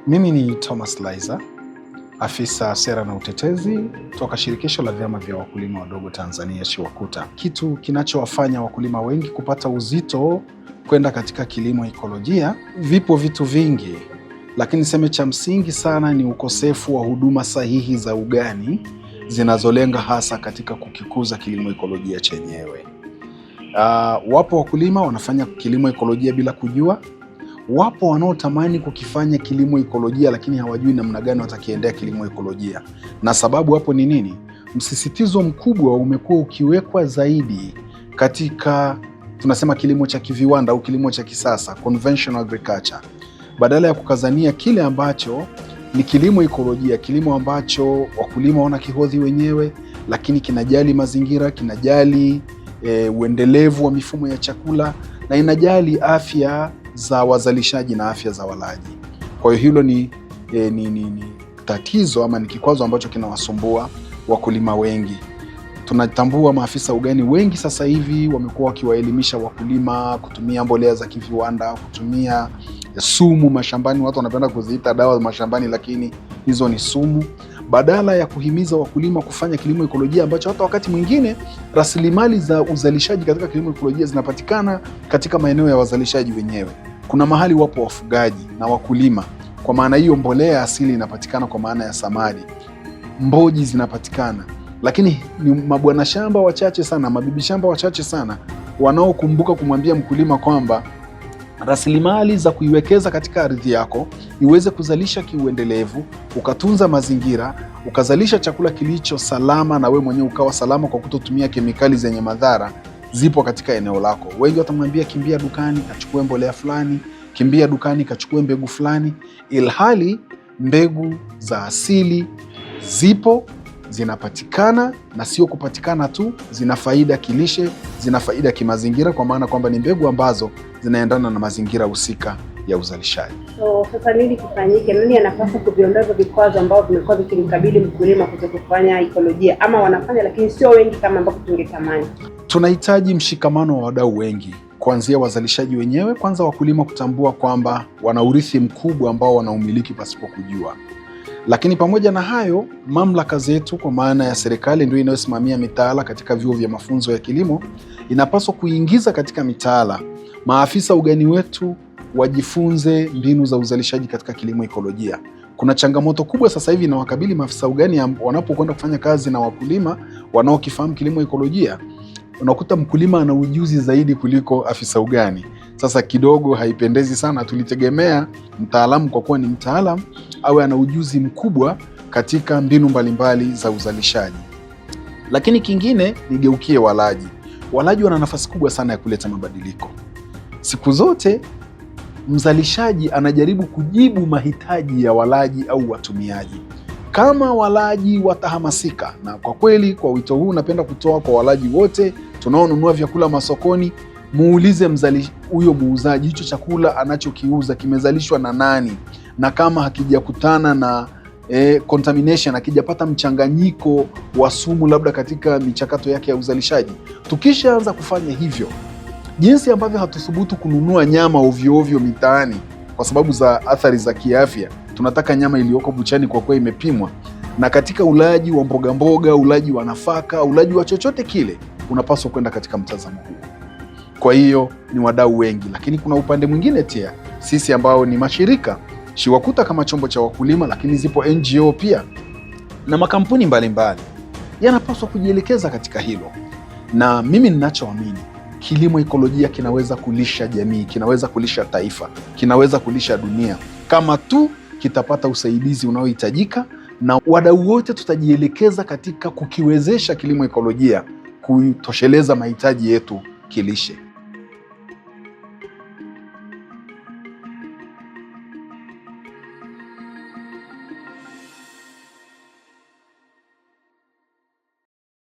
Mimi ni Thomas Laizer, afisa sera na utetezi toka Shirikisho la Vyama vya Wakulima Wadogo Tanzania SHIWAKUTA. Kitu kinachowafanya wakulima wengi kupata uzito kwenda katika kilimo ekolojia, vipo vitu vingi, lakini niseme cha msingi sana ni ukosefu wa huduma sahihi za ugani zinazolenga hasa katika kukikuza kilimo ekolojia chenyewe. Wapo wakulima wanafanya kilimo ekolojia bila kujua. Wapo wanaotamani kukifanya kilimo ekolojia lakini hawajui namna gani watakiendea kilimo ekolojia. Na sababu hapo ni nini? Msisitizo mkubwa umekuwa ukiwekwa zaidi katika tunasema kilimo cha kiviwanda au kilimo cha kisasa, conventional agriculture, badala ya kukazania kile ambacho ni kilimo ekolojia, kilimo ambacho wakulima wanakihodhi wenyewe, lakini kinajali mazingira, kinajali uendelevu wa mifumo ya chakula na inajali afya za wazalishaji na afya za walaji. Kwa hiyo hilo ni tatizo ama ni kikwazo ambacho kinawasumbua wakulima wengi. Tunatambua maafisa ugani wengi sasa hivi wamekuwa wakiwaelimisha wakulima kutumia mbolea za kiviwanda, kutumia sumu mashambani. Watu wanapenda kuziita dawa mashambani, lakini hizo ni sumu, badala ya kuhimiza wakulima kufanya kilimo ekolojia ambacho hata wakati mwingine rasilimali za uzalishaji katika kilimo ekolojia zinapatikana katika maeneo ya wazalishaji wenyewe. Kuna mahali wapo wafugaji na wakulima, kwa maana hiyo mbolea asili inapatikana kwa maana ya samadi, mboji zinapatikana, lakini ni mabwana shamba wachache sana, mabibi shamba wachache sana wanaokumbuka kumwambia mkulima kwamba rasilimali za kuiwekeza katika ardhi yako iweze kuzalisha kiuendelevu, ukatunza mazingira, ukazalisha chakula kilicho salama na we mwenyewe ukawa salama kwa kutotumia kemikali zenye madhara, zipo katika eneo lako. Wengi watamwambia kimbia dukani kachukue mbolea fulani, kimbia dukani kachukue mbegu fulani, ilhali mbegu za asili zipo, zinapatikana, na sio kupatikana tu, zina faida kilishe, zina faida kimazingira, kwa maana kwamba ni mbegu ambazo zinaendana na mazingira husika ya uzalishaji. So sasa nini kifanyike? Nani anapaswa kuviondoa hivyo vikwazo ambavyo vimekuwa vikimkabili mkulima kutokufanya ekolojia, ama wanafanya lakini sio wengi kama ambavyo tungetamani? Tunahitaji mshikamano wa wadau wengi, kuanzia wazalishaji wenyewe, kwanza wakulima kutambua kwamba wana urithi mkubwa ambao wanaumiliki pasipo kujua. Lakini pamoja na hayo, mamlaka zetu kwa maana ya serikali ndio inayosimamia mitaala katika vyuo vya mafunzo ya kilimo, inapaswa kuingiza katika mitaala maafisa ugani wetu wajifunze mbinu za uzalishaji katika kilimo ekolojia. Kuna changamoto kubwa sasa hivi na wakabili maafisa ugani wanapokwenda kufanya kazi na wakulima wanaokifahamu kilimo ekolojia. Unakuta mkulima ana ujuzi zaidi kuliko afisa ugani. Sasa kidogo haipendezi sana. Tulitegemea mtaalamu, kwa kuwa ni mtaalamu, awe ana ujuzi mkubwa katika mbinu mbalimbali za uzalishaji. Lakini kingine, nigeukie walaji. Walaji wana nafasi kubwa sana ya kuleta mabadiliko. Siku zote mzalishaji anajaribu kujibu mahitaji ya walaji au watumiaji. Kama walaji watahamasika, na kwa kweli kwa wito huu napenda kutoa kwa walaji wote tunaonunua vyakula masokoni, muulize huyo muuzaji hicho chakula anachokiuza kimezalishwa na nani, na kama hakijakutana na contamination, hakijapata mchanganyiko wa sumu labda katika michakato yake ya uzalishaji. Tukishaanza kufanya hivyo, jinsi ambavyo hatuthubutu kununua nyama ovyo ovyo mitaani kwa sababu za athari za kiafya, tunataka nyama iliyoko buchani kwa kuwa imepimwa. Na katika ulaji wa mboga mboga, ulaji wa nafaka, ulaji wa chochote kile, unapaswa kwenda katika mtazamo huu. Kwa hiyo ni wadau wengi, lakini kuna upande mwingine tia sisi ambao ni mashirika SHIWAKUTA kama chombo cha wakulima, lakini zipo NGO pia na makampuni mbalimbali yanapaswa kujielekeza katika hilo. Na mimi ninachoamini, kilimo ekolojia kinaweza kulisha jamii, kinaweza kulisha taifa, kinaweza kulisha dunia kama tu kitapata usaidizi unaohitajika, na wadau wote tutajielekeza katika kukiwezesha kilimo ekolojia kutosheleza mahitaji yetu kilishe.